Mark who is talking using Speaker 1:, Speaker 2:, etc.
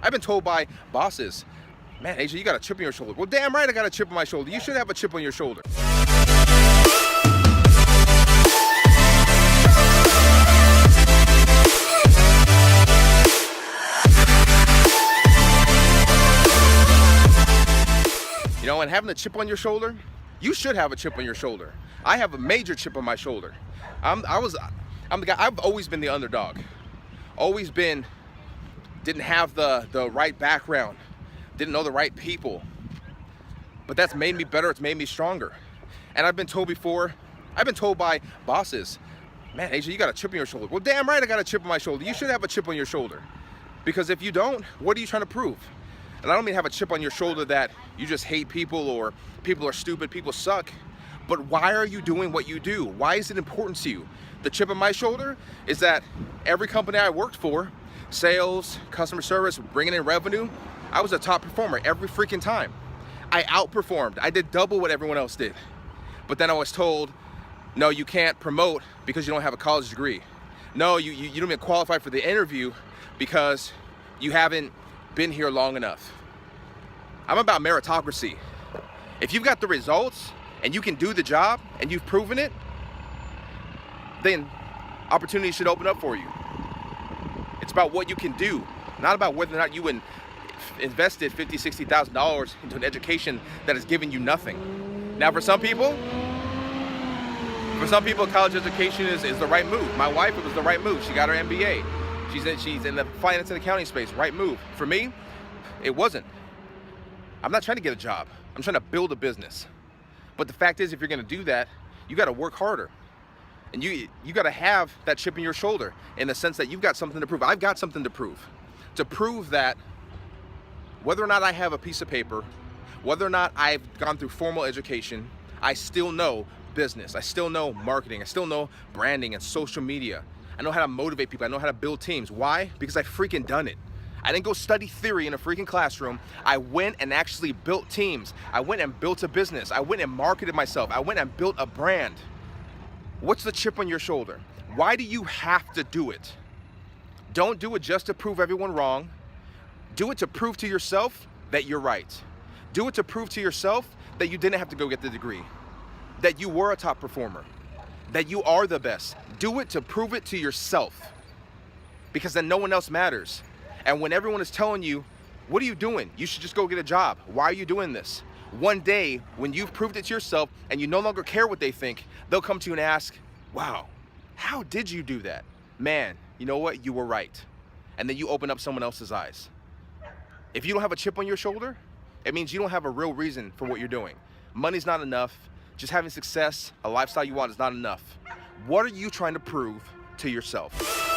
Speaker 1: I've been told by bosses, man, Asia, you got a chip on your shoulder. Well, damn right I got a chip on my shoulder. You should have a chip on your shoulder. You know, and having a chip on your shoulder, you should have a chip on your shoulder. I have a major chip on my shoulder. I'm the guy. I've always been the underdog. Always been. Didn't have the right background. Didn't know the right people. But that's made me better. It's made me stronger. And I've been told before. I've been told by bosses, man, Asia, you got a chip on your shoulder. Well, damn right I got a chip on my shoulder. You should have a chip on your shoulder. Because if you don't, what are you trying to prove? And I don't mean have a chip on your shoulder that you just hate people or people are stupid, people suck. But why are you doing what you do? Why is it important to you? The chip on my shoulder is that every company I worked for, sales, customer service, bringing in revenue, I was a top performer every freaking time. I outperformed. I did double what everyone else did. But then I was told, no, you can't promote because you don't have a college degree. No, you don't even qualify for the interview because you haven't been here long enough. I'm about meritocracy. If you've got the results and you can do the job and you've proven it, then opportunities should open up for you. It's about what you can do, not about whether or not you invested $50,000, $60,000 into an education that has given you nothing. Now, for some people, college education is the right move. My wife, it was the right move. She got her MBA. She's in the finance and accounting space, right move. For me, it wasn't. I'm not trying to get a job. I'm trying to build a business. But the fact is, if you're gonna do that, you gotta work harder. And you gotta have that chip in your shoulder in the sense that you've got something to prove. I've got something to prove. To prove that whether or not I have a piece of paper, whether or not I've gone through formal education, I still know business. I still know marketing. I still know branding and social media. I know how to motivate people. I know how to build teams. Why? Because I freaking done it. I didn't go study theory in a freaking classroom. I went and actually built teams. I went and built a business. I went and marketed myself. I went and built a brand. What's the chip on your shoulder? Why do you have to do it? Don't do it just to prove everyone wrong. Do it to prove to yourself that you're right. Do it to prove to yourself that you didn't have to go get the degree, that you were a top performer, that you are the best. Do it to prove it to yourself, because then no one else matters. And when everyone is telling you, what are you doing? You should just go get a job. Why are you doing this? One day, when you've proved it to yourself and you no longer care what they think, they'll come to you and ask, wow, how did you do that? Man, you know what? You were right. And then you open up someone else's eyes. If you don't have a chip on your shoulder, it means you don't have a real reason for what you're doing. Money's not enough. Just having success, a lifestyle you want is not enough. What are you trying to prove to yourself?